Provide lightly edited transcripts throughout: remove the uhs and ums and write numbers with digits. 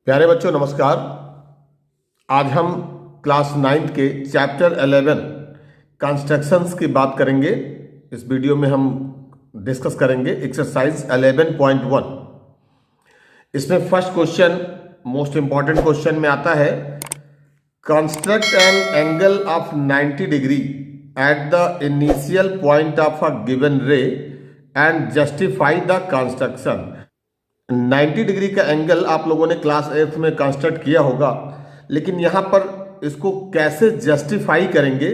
प्यारे बच्चों नमस्कार। आज हम क्लास 9th के चैप्टर 11 कंस्ट्रक्शंस की बात करेंगे। इस वीडियो में हम डिस्कस करेंगे एक्सरसाइज 11.1। इसमें first question most important question में आता है, construct an angle of 90 degree at the initial point of a given ray and justify the construction. 90 degree का एंगल आप लोगों ने क्लास 8 में कंस्ट्रक्ट किया होगा, लेकिन यहाँ पर इसको कैसे जस्टिफाई करेंगे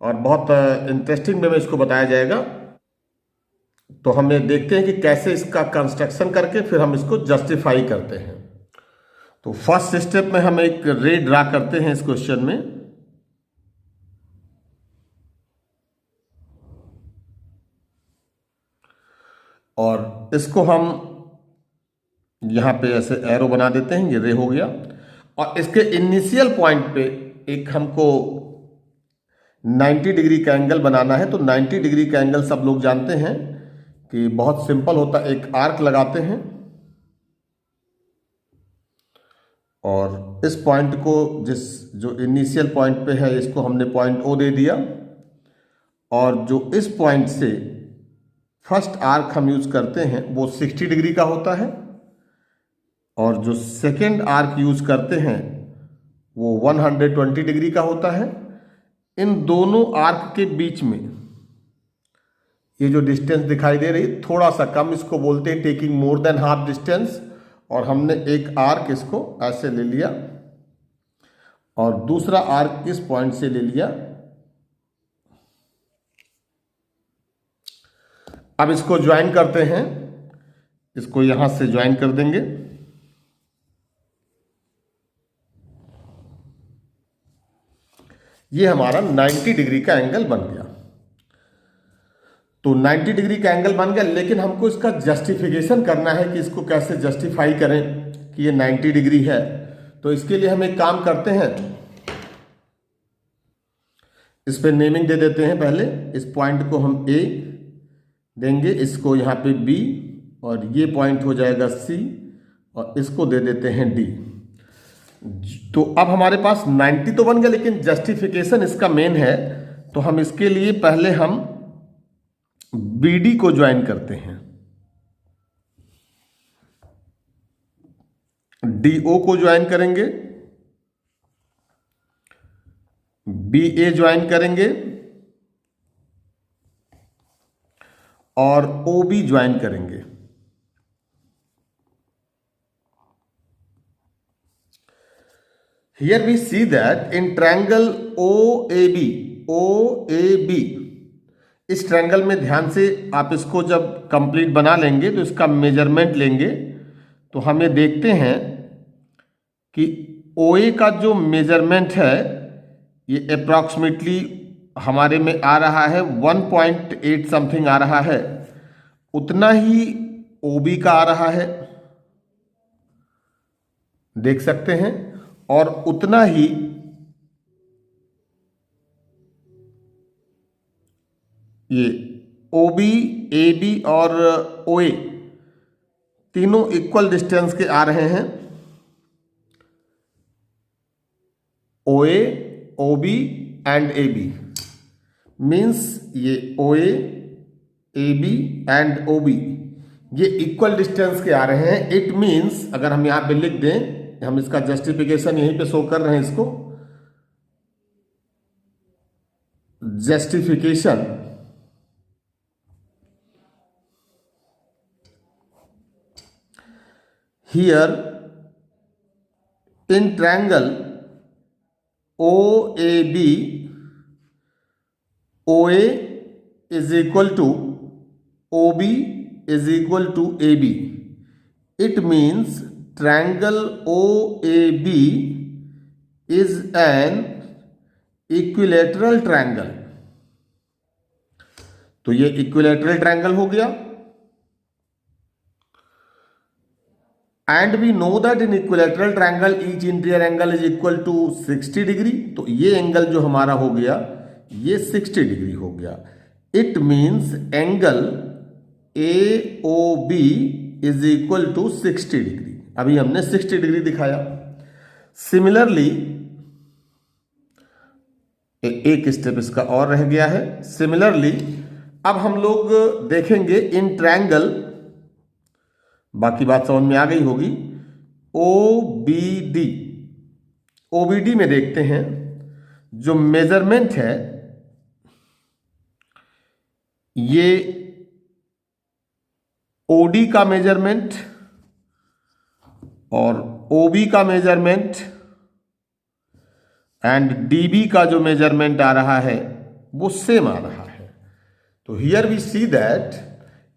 और बहुत इंटरेस्टिंग वे में इसको बताया जाएगा। तो हमें देखते हैं कि कैसे इसका कंस्ट्रक्शन करके फिर हम इसको जस्टिफाई करते हैं। तो फर्स्ट स्टेप में हम एक रे ड्रा करते हैं इस क्वेश्चन में। और इसको हम यहां पे ऐसे एरो बना देते हैं, ये रे हो गया। और इसके इनिशियल पॉइंट पे एक हमको 90 डिग्री का एंगल बनाना है। तो 90 डिग्री का एंगल सब लोग जानते हैं कि बहुत सिंपल होता है। एक आर्क लगाते हैं और इस पॉइंट को जो इनिशियल पॉइंट पे है इसको हमने पॉइंट ओ दे दिया। और जो इस पॉइंट से फर्स्ट आर्क हम यूज करते हैं वो 60 डिग्री का होता है, और जो सेकेंड आर्क यूज करते हैं वो 120 डिग्री का होता है। इन दोनों आर्क के बीच में ये जो डिस्टेंस दिखाई दे रही थोड़ा सा कम, इसको बोलते हैं taking more than half distance. और हमने एक आर्क इसको ऐसे ले लिया और दूसरा आर्क इस पॉइंट से ले लिया। अब इसको ज्वाइन करते हैं, इसको यहां से ज्वाइन कर देंगे। ये हमारा 90 डिग्री का एंगल बन गया। तो 90 डिग्री का एंगल बन गया, लेकिन हमको इसका जस्टिफिकेशन करना है कि इसको कैसे जस्टिफाई करें कि ये 90 डिग्री है। तो इसके लिए हम एक काम करते हैं, इस पे नेमिंग दे देते हैं। पहले इस पॉइंट को हम ए देंगे, इसको यहाँ पे बी, और ये पॉइंट हो जाएगा सी, और इसको दे देते हैं डी। तो अब हमारे पास 90 तो बन गया, लेकिन जस्टिफिकेशन इसका मेन है। तो हम इसके लिए पहले हम BD को ज्वाइन करते हैं, DO को ज्वाइन करेंगे, BA ज्वाइन करेंगे और OB ज्वाइन करेंगे। Here we see that in triangle OAB, इस ट्रायंगल में ध्यान से आप इसको जब कंप्लीट बना लेंगे तो इसका मेजरमेंट लेंगे। तो हमें देखते हैं कि OA का जो मेजरमेंट है ये अप्रॉक्सीमेटली हमारे में आ रहा है 1.8 समथिंग आ रहा है, उतना ही OB का आ रहा है, देख सकते हैं। और उतना ही ये OB, AB और OA तीनों इक्वल डिस्टेंस के आ रहे हैं। OA, OB and AB means ये OA, AB एंड OB ये इक्वल डिस्टेंस के आ रहे हैं। इट मीन्स अगर हम यहां पे लिख दें, हम इसका जस्टिफिकेशन यहीं पे शो कर रहे हैं, इसको justification here in triangle OAB, OA is equal to OB is equal to AB. It means triangle OAB is an equilateral triangle. तो ये इक्विलैटरल ट्रायंगल हो गया। And we know that in equilateral triangle each interior angle is equal to 60 degree. तो ये angle जो हमारा हो गया ये 60 डिग्री हो गया। It means angle AOB is equal to 60 degree. अभी हमने 60 डिग्री दिखाया। सिमिलरली एक स्टेप इसका और रह गया है। सिमिलरली अब हम लोग देखेंगे इन ट्रायंगल, बाकी बात समझ में आ गई होगी। OBD, OBD में देखते हैं जो मेजरमेंट है ये OD का मेजरमेंट और OB का मेजरमेंट एंड DB का जो मेजरमेंट आ रहा है वो सेम आ रहा है। तो here we see that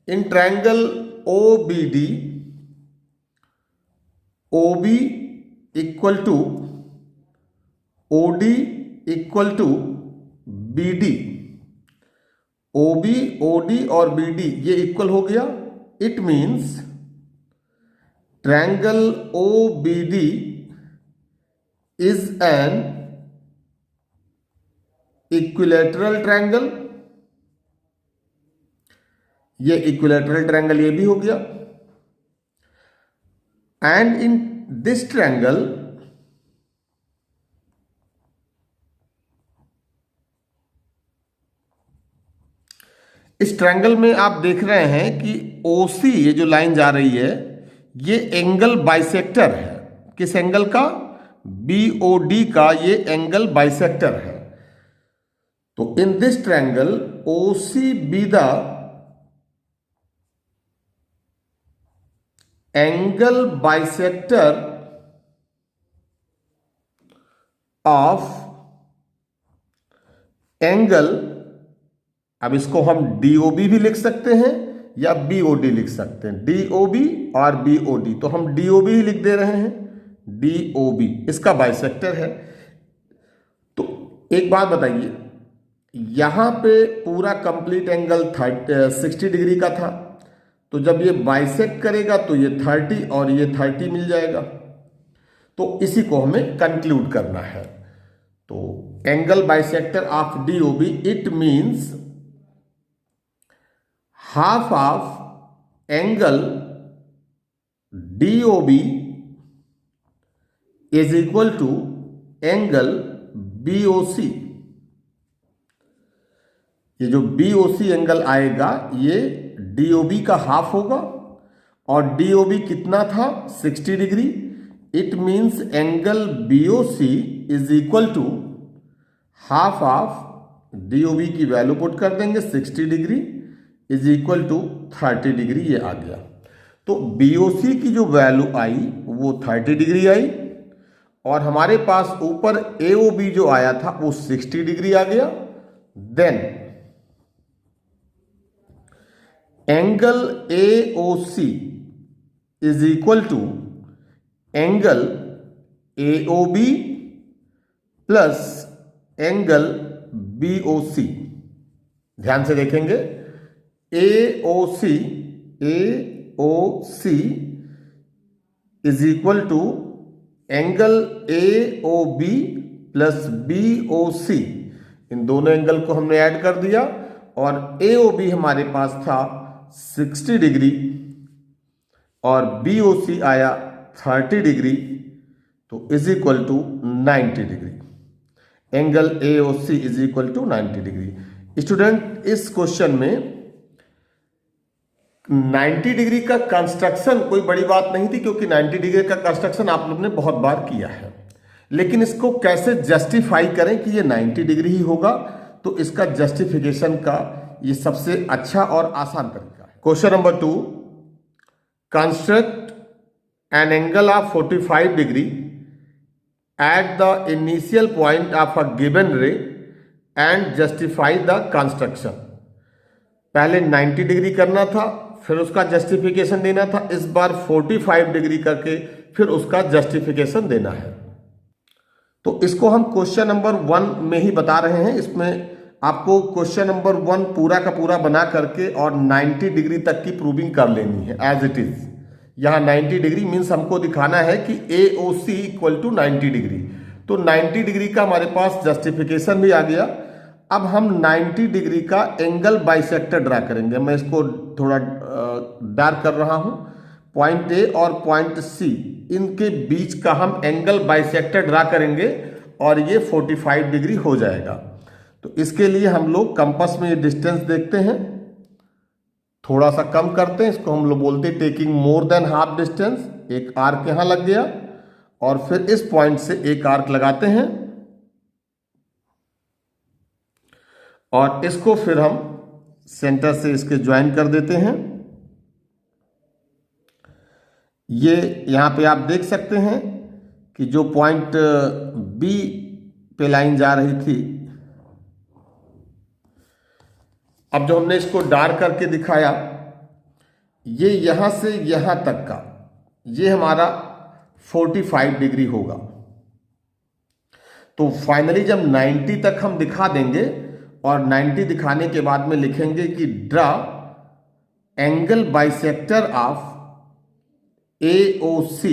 in triangle OBD, OB equal to OD equal to BD, OB, OD और BD ये इक्वल हो गया। It means triangle OBD is an equilateral triangle. ये इक्विलैटरल ट्रायंगल ये भी हो गया। एंड इन दिस ट्रायंगल इस ट्रायंगल में आप देख रहे हैं कि OC ये जो लाइन जा रही है ये एंगल बाइसेक्टर है। किस एंगल का? BOD का ये एंगल बाइसेक्टर है। तो इन this triangle OC be the angle bisector of angle, अब इसको हम DOB भी लिख सकते हैं या BOD लिख सकते हैं। DOB और BOD, तो हम DOB ही लिख दे रहे हैं। DOB इसका बाइसेक्टर है। तो एक बात बताइए, यहां पे पूरा कंप्लीट एंगल 60 डिग्री का था, तो जब ये बाइसेक्ट करेगा तो ये 30 और ये 30 मिल जाएगा। तो इसी को हमें कंक्लूड करना है। तो angle bisector of DOB, it means half of angle DOB is equal to angle BOC। ये जो BOC एंगल आएगा ये DOB का हाफ होगा और DOB कितना था? 60 degree. It means angle BOC is equal to half of DOB की वैल्यू पुट कर देंगे 60 degree is equal to 30 degree, ये आ गया। तो BOC की जो वैल्यू आई वो 30 डिग्री आई और हमारे पास ऊपर AOB जो आया था वो 60 डिग्री आ गया। Then angle AOC is equal to angle AOB plus angle BOC। ध्यान से देखेंगे, AOC is equal to angle AOB plus BOC। इन दोनों एंगल को हमने ऐड कर दिया और AOB हमारे पास था 60 डिग्री और BOC आया 30 डिग्री, तो is equal to 90 degree. Angle AOC is equal to 90 degree. Student, इस क्वेश्चन में 90 डिग्री का कंस्ट्रक्शन कोई बड़ी बात नहीं थी, क्योंकि 90 डिग्री का कंस्ट्रक्शन आप लोग ने बहुत बार किया है। लेकिन इसको कैसे जस्टिफाई करें कि ये 90 डिग्री ही होगा, तो इसका जस्टिफिकेशन का ये सबसे अच्छा और आसान तरीका है। Question number 2, construct an angle of 45 degree at the initial point of a given ray and justify the construction. पहले 90 डिग्री करना था, फिर उसका जस्टिफिकेशन देना था। इस बार 45 डिग्री करके फिर उसका जस्टिफिकेशन देना है। तो इसको हम क्वेश्चन नंबर 1 में ही बता रहे हैं। इसमें आपको क्वेश्चन नंबर 1 पूरा का पूरा बना करके और 90 डिग्री तक की प्रूविंग कर लेनी है एज इट इज। यहाँ 90 डिग्री मीन्स हमको दिखाना है कि AOC इक्वल टू 90 डिग्री। तो 90 डिग्री का हमारे पास जस्टिफिकेशन भी आ गया। अब हम 90 डिग्री का एंगल बाइसेक्टर ड्रा करेंगे। मैं इसको थोड़ा डार्क कर रहा हूं। पॉइंट ए और पॉइंट सी, इनके बीच का हम एंगल बाइसेक्टर ड्रा करेंगे और ये 45 डिग्री हो जाएगा। तो इसके लिए हम लोग कंपास में ये डिस्टेंस देखते हैं, थोड़ा सा कम करते हैं, इसको हम लोग बोलते हैं taking more than half distance. एक आर्क यहां लग गया और फिर इस पॉइंट से एक आर्क लगाते हैं और इसको फिर हम सेंटर से इसके ज्वाइन कर देते हैं। ये यहां पे आप देख सकते हैं कि जो पॉइंट बी पे लाइन जा रही थी, अब जो हमने इसको डार्क करके दिखाया, ये यहां से यहां तक का ये हमारा 45 डिग्री होगा। तो फाइनली जब 90 तक हम दिखा देंगे और 90 दिखाने के बाद में लिखेंगे कि draw angle bisector of AOC,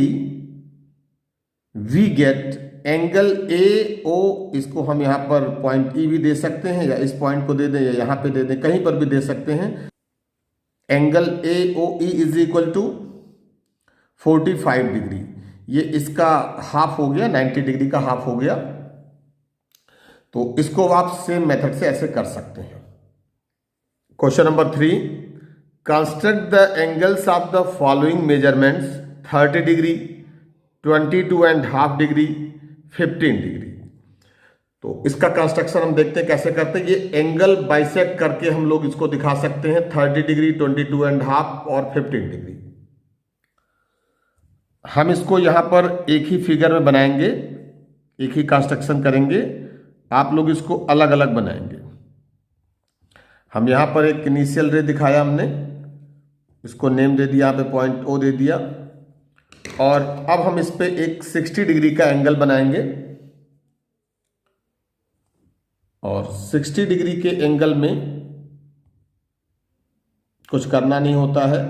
we get angle AO, इसको हम यहां पर पॉइंट E भी दे सकते हैं या इस पॉइंट को दे दें या यहां पे दे दें, कहीं पर भी दे सकते हैं। Angle AOE is equal to 45 degree, ये इसका हाफ हो गया, 90 डिग्री का हाफ हो गया। तो इसको आप सेम मेथड से ऐसे कर सकते हैं। Question number 3, construct the angles of the following measurements 30 degree, 22.5 degree, 15 degree. तो इसका कंस्ट्रक्शन हम देखते हैं कैसे करते हैं। ये एंगल बाइसेक्ट करके हम लोग इसको दिखा सकते हैं, 30 डिग्री, 22.5 और 15 डिग्री। हम इसको यहां पर एक ही फिगर में बनाएंगे, एक ही कंस्ट्रक्शन करेंगे, आप लोग इसको अलग अलग बनाएंगे। हम यहां पर एक इनिशियल रे दिखाया हमने, इसको नेम दे दिया, यहाँ पे पॉइंट O दे दिया और अब हम इस पे एक 60 डिग्री का एंगल बनाएंगे और 60 डिग्री के एंगल में कुछ करना नहीं होता है,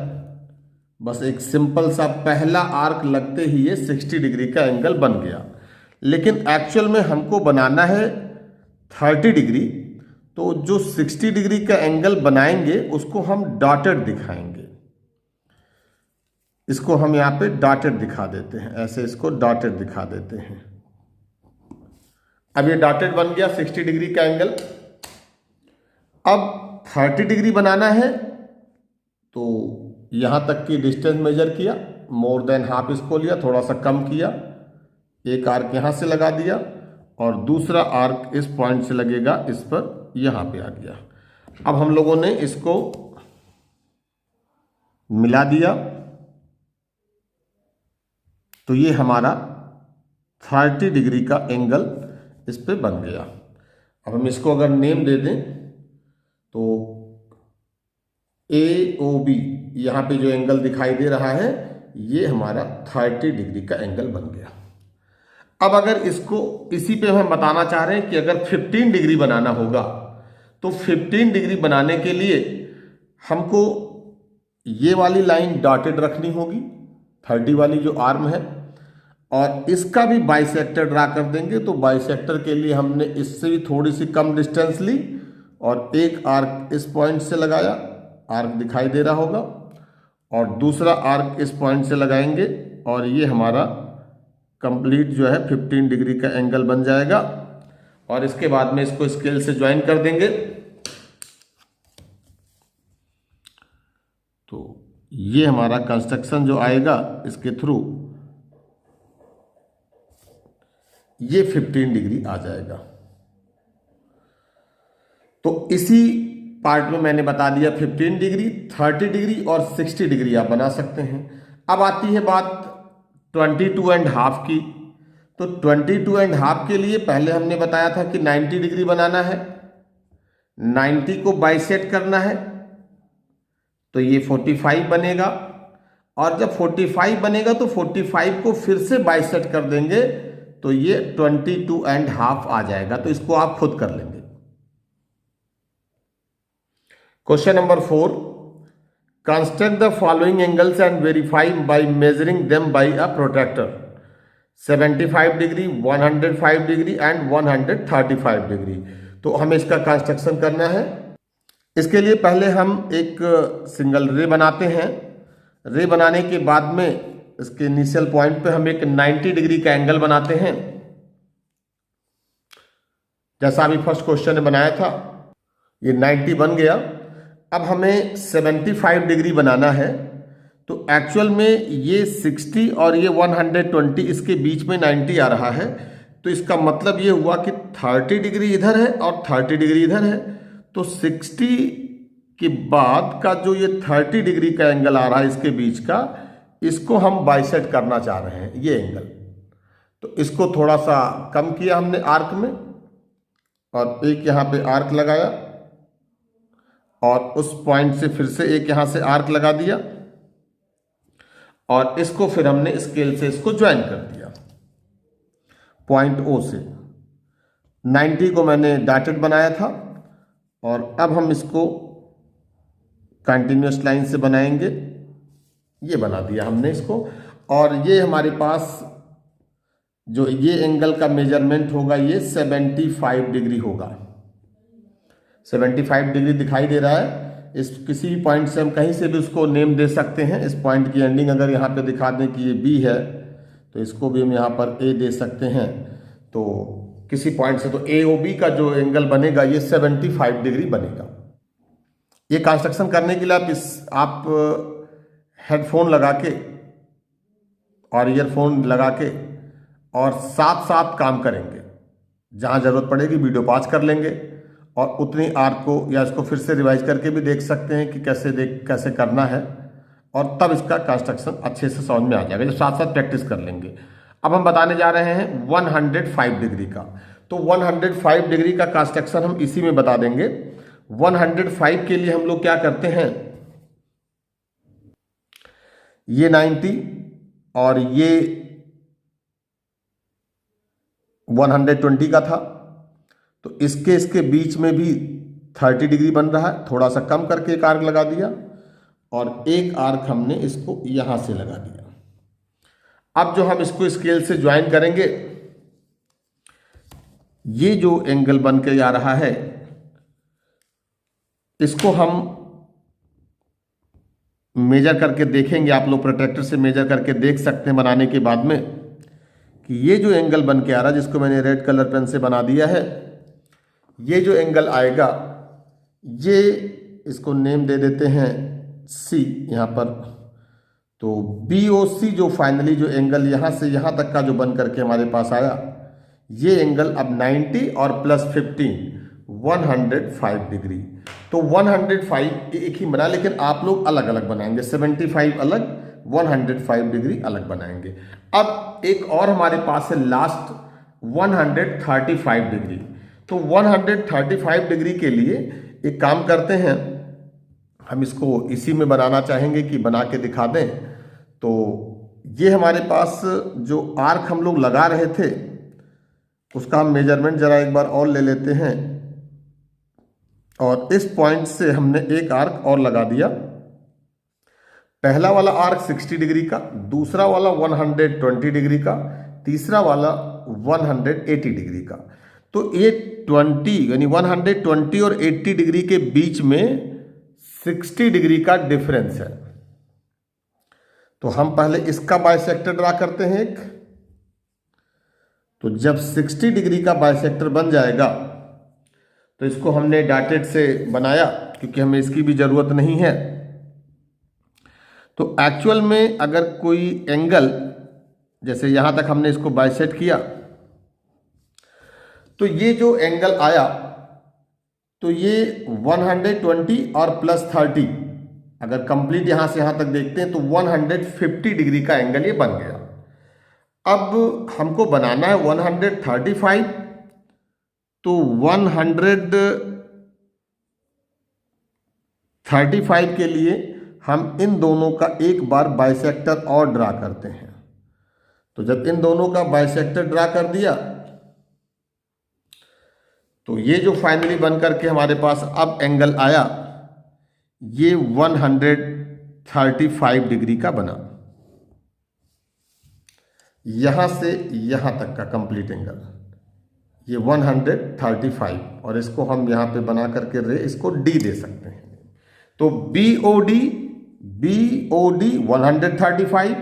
बस एक सिंपल सा पहला आर्क लगते ही ये 60 डिग्री का एंगल बन गया। लेकिन एक्चुअल में हमको बनाना है 30 डिग्री, तो जो 60 डिग्री का एंगल बनाएंगे उसको हम डॉटेड दिखाएंगे। इसको हम यहां पे डॉटेड दिखा देते हैं, ऐसे इसको डॉटेड दिखा देते हैं। अब ये डॉटेड बन गया 60 डिग्री का एंगल। अब 30 डिग्री बनाना है तो यहां तक की डिस्टेंस मेजर किया, मोर देन हाफ इसको लिया, थोड़ा सा कम किया, एक आर्क यहां से लगा दिया और दूसरा आर्क इस पॉइंट से लगेगा, इस पर यहां पे आ गया। अब हम लोगों ने इसको मिला दिया तो ये हमारा 30 डिग्री का एंगल इस पे बन गया। अब हम इसको अगर नेम दे दें तो AOB, यहाँ पे जो एंगल दिखाई दे रहा है ये हमारा 30 डिग्री का एंगल बन गया। अब अगर इसको इसी पे हम बताना चाह रहे हैं कि अगर 15 डिग्री बनाना होगा तो 15 डिग्री बनाने के लिए हमको ये वाली लाइन डॉटेड रखनी होगी, 30 वाली जो आर्म है, और इसका भी बाइसेक्टर ड्रा कर देंगे। तो बाइसेक्टर के लिए हमने इससे भी थोड़ी सी कम डिस्टेंस ली और एक आर्क इस पॉइंट से लगाया, आर्क दिखाई दे रहा होगा, और दूसरा आर्क इस पॉइंट से लगाएंगे और ये हमारा कंप्लीट जो है 15 डिग्री का एंगल बन जाएगा। और इसके बाद में इसको स्केल से ज्वाइन कर देंगे। तो ये हमारा कंस्ट्रक्शन जो आएगा इसके थ्रू ये 15 डिग्री आ जाएगा। तो इसी पार्ट में मैंने बता दिया 15 डिग्री, 30 डिग्री और 60 डिग्री आप बना सकते हैं। अब आती है बात 22.5 की। तो 22.5 के लिए पहले हमने बताया था कि 90 डिग्री बनाना है, 90 को बाइसेक्ट करना है, तो ये 45 बनेगा। और जब 45 बनेगा तो 45 को फिर से बाइसेक्ट कर देंगे तो ये 22.5 आ जाएगा। तो इसको आप खुद कर लेंगे। Question number 4, construct the following angles and verify by measuring them by a protractor 75 degree, 105 degree and 135 degree. तो हमें इसका कंस्ट्रक्शन करना है। इसके लिए पहले हम एक सिंगल रे बनाते हैं। रे बनाने के बाद में इसके इनिशियल पॉइंट पे हम एक 90 डिग्री का एंगल बनाते हैं, जैसा अभी फर्स्ट क्वेश्चन ने बनाया था। ये 90 बन गया। अब हमें 75 डिग्री बनाना है। तो एक्चुअल में ये 60 और ये 120, इसके बीच में 90 आ रहा है। तो इसका मतलब ये हुआ कि 30 डिग्री इधर है और 30 डिग्री इधर है। तो 60 के बाद का जो ये 30 डिग्री का एंगल आ रहा है इसके बीच का, इसको हम बाइसेक्ट करना चाह रहे हैं, ये एंगल। तो इसको थोड़ा सा कम किया हमने आर्क में, और एक यहाँ पे आर्क लगाया, और उस पॉइंट से फिर से एक यहाँ से आर्क लगा दिया, और इसको फिर हमने स्केल से इसको ज्वाइन कर दिया पॉइंट O से। 90 को मैंने डॉटेड बनाया था, और अब हम इसको कंटिन्यूअस लाइन से बनाएंगे। ये बना दिया हमने इसको, और ये हमारे पास जो ये एंगल का मेजरमेंट होगा ये 75 डिग्री होगा। 75 डिग्री दिखाई दे रहा है। इस किसी भी पॉइंट से हम कहीं से भी उसको नेम दे सकते हैं। इस पॉइंट की एंडिंग अगर यहाँ पे दिखा दें कि ये B है, तो इसको भी हम यहाँ पर A दे सकते हैं। तो किसी पॉइंट से तो AOB का जो एंगल बनेगा ये 75 डिग्री बनेगा। ये कंस्ट्रक्शन करने के लिए आप हेडफोन लगा के और ईयरफोन लगा के और साथ साथ काम करेंगे। जहाँ ज़रूरत पड़ेगी वीडियो पॉज कर लेंगे, और उतनी आर्क को या इसको फिर से रिवाइज करके भी देख सकते हैं कि कैसे करना है, और तब इसका कंस्ट्रक्शन अच्छे से समझ में आ जाएगा, जो साथ साथ प्रैक्टिस कर लेंगे। अब हम बताने जा रहे हैं 105 डिग्री का। तो 105 डिग्री का कंस्ट्रक्शन हम इसी में बता देंगे। 105 के लिए हम लोग क्या करते हैं, ये 90 और ये 120 का था, तो इसके बीच में भी 30 डिग्री बन रहा है। थोड़ा सा कम करके एक आर्क लगा दिया, और एक आर्क हमने इसको यहां से लगा दिया। अब जो हम इसको स्केल से ज्वाइन करेंगे, ये जो एंगल बन के आ रहा है, इसको हम मेजर करके देखेंगे। आप लोग प्रोट्रैक्टर से मेजर करके देख सकते हैं बनाने के बाद में कि ये जो एंगल बन के आ रहा है, जिसको मैंने रेड कलर पेन से बना दिया है, ये जो एंगल आएगा, ये इसको नेम दे देते हैं C यहाँ पर। तो BOC जो फाइनली जो एंगल यहाँ से यहाँ तक का जो बन करके हमारे पास आया, ये एंगल अब 90 और प्लस 15 105 डिग्री। तो 105 एक ही बना, लेकिन आप लोग अलग अलग बनाएंगे। 75 अलग, 105 डिग्री अलग बनाएंगे। अब एक और हमारे पास है लास्ट 135 डिग्री। तो 135 डिग्री के लिए एक काम करते हैं, हम इसको इसी में बनाना चाहेंगे कि बना के दिखा दें। तो ये हमारे पास जो आर्क हम लोग लगा रहे थे, उसका हम मेजरमेंट जरा एक बार और ले लेते हैं, और इस पॉइंट से हमने एक आर्क और लगा दिया। पहला वाला आर्क 60 डिग्री का, दूसरा वाला 120 डिग्री का, तीसरा वाला 180 डिग्री का। तो ये 20 यानी 120 और 80 डिग्री के बीच में 60 डिग्री का डिफरेंस है। तो हम पहले इसका बाइसेक्टर ड्रा करते हैं एक। तो जब 60 डिग्री का बाइसेक्टर बन जाएगा, तो इसको हमने डॉटेड से बनाया क्योंकि हमें इसकी भी ज़रूरत नहीं है। तो एक्चुअल में अगर कोई एंगल, जैसे यहाँ तक हमने इसको बाइसेक्ट किया, तो ये जो एंगल आया, तो ये 120 और प्लस 30, अगर कंप्लीट यहाँ से यहाँ तक देखते हैं तो 150 डिग्री का एंगल ये बन गया। अब हमको बनाना है 135, तो 135 के लिए हम इन दोनों का एक बार बाइसेक्टर और ड्रा करते हैं। तो जब इन दोनों का बाइसेक्टर ड्रा कर दिया, तो ये जो फाइनली बन करके हमारे पास अब एंगल आया, ये 135 डिग्री का बना। यहां से यहां तक का कंप्लीट एंगल ये 135, और इसको हम यहां पे बना करके इसको D दे सकते हैं। तो BOD BOD 135,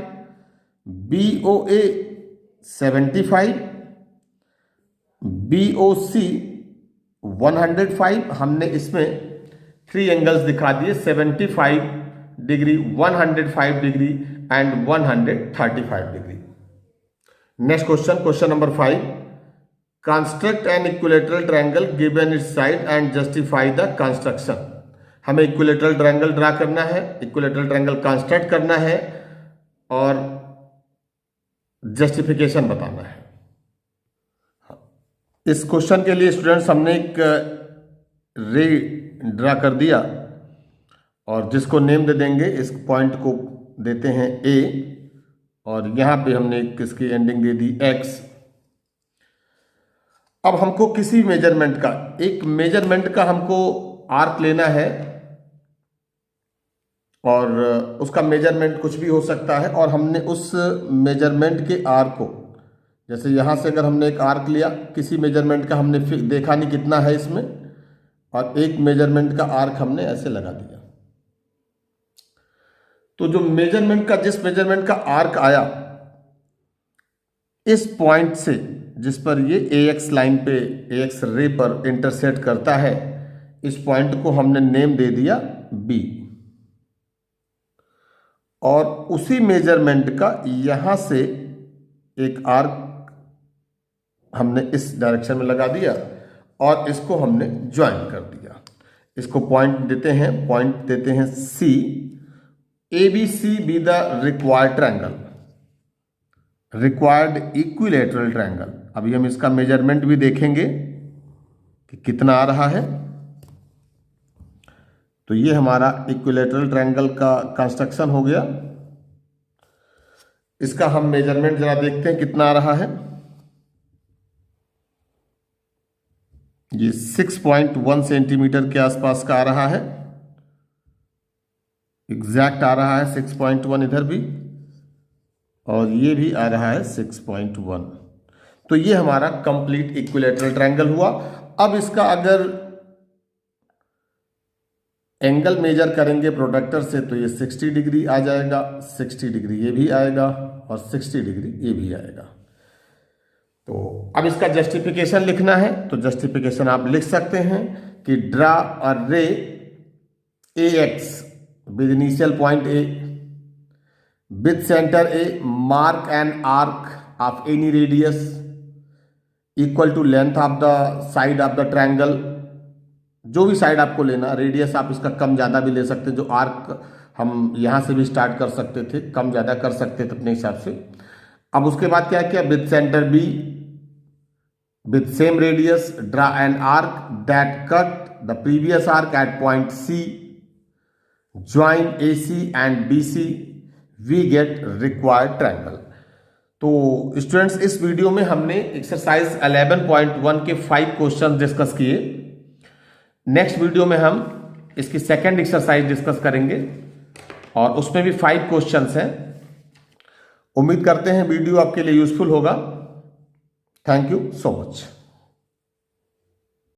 BOA 75, BOC 105। हमने इसमें 3 एंगल्स दिखा दिए, 75 degree, 105 degree and 135 degree. Next question, question number 5, construct an equilateral triangle given it's side and justify the construction. हमें इक्विलेटरल ट्रायंगल ड्रा करना है, इक्विलेटरल ट्रायंगल कंस्ट्रक्ट करना है और जस्टिफिकेशन बताना है। इस क्वेश्चन के लिए स्टूडेंट्स हमने एक रे ड्रा कर दिया और जिसको नेम दे देंगे, इस पॉइंट को देते हैं A और यहां पे हमने किसकी एंडिंग दे दी X। अब हमको किसी मेजरमेंट का, एक मेजरमेंट का हमको आर्क लेना है और उसका मेजरमेंट कुछ भी हो सकता है और हमने उस मेजरमेंट के आर्क को, जैसे यहाँ से अगर हमने एक आर्क लिया किसी मेजरमेंट का, हमने देखा नहीं कितना है इसमें, और एक मेजरमेंट का आर्क हमने ऐसे लगा दिया, तो जो मेजरमेंट का, जिस मेजरमेंट का आर्क आया, इस पॉइंट से जिस पर ये AX लाइन पे, AX रे पर इंटरसेक्ट करता है, इस पॉइंट को हमने नेम दे दिया B। और उसी मेजरमेंट का यहां से एक आर्क हमने इस डायरेक्शन में लगा दिया और इसको हमने ज्वाइन कर दिया। इसको पॉइंट देते हैं, पॉइंट देते हैं C। ABC be the required triangle, required equilateral triangle. अभी हम इसका मेजरमेंट भी देखेंगे कि कितना आ रहा है। तो ये हमारा इक्विलेटरल ट्रायंगल का कंस्ट्रक्शन हो गया। इसका हम मेजरमेंट जरा देखते हैं कितना आ रहा है। ये 6.1 सेंटीमीटर के आसपास का आ रहा है, एग्जैक्ट आ रहा है 6.1 इधर भी, और ये भी आ रहा है 6.1। तो ये हमारा कंप्लीट इक्विलेटरल ट्रायंगल हुआ। अब इसका अगर एंगल मेजर करेंगे प्रोडक्टर से तो ये 60 डिग्री आ जाएगा, 60 डिग्री ये भी आएगा और 60 डिग्री ये भी आएगा। तो अब इसका जस्टिफिकेशन लिखना है, तो जस्टिफिकेशन आप लिख सकते हैं कि draw a ray AX with initial point A with centre A, mark an arc of any radius equal to length of the side of the triangle. जो भी साइड आपको लेना, रेडियस आप इसका कम ज़्यादा भी ले सकते हैं, जो आर्क हम यहाँ से भी स्टार्ट कर सकते थे, कम ज़्यादा कर सकते थे अपने हिसाब से। अब उसके बाद क्या किया, with centre B with same radius draw an arc that cut the previous arc at point C, join AC and BC, we get required triangle. तो स्टूडेंट्स, इस वीडियो में हमने एक्सरसाइज 11.1 के 5 क्वेश्चन डिस्कस किए। नेक्स्ट वीडियो में हम इसकी second exercise discuss करेंगे और उसमें भी 5 क्वेश्चंस हैं। उम्मीद करते हैं वीडियो आपके लिए यूजफुल होगा। Thank you so much.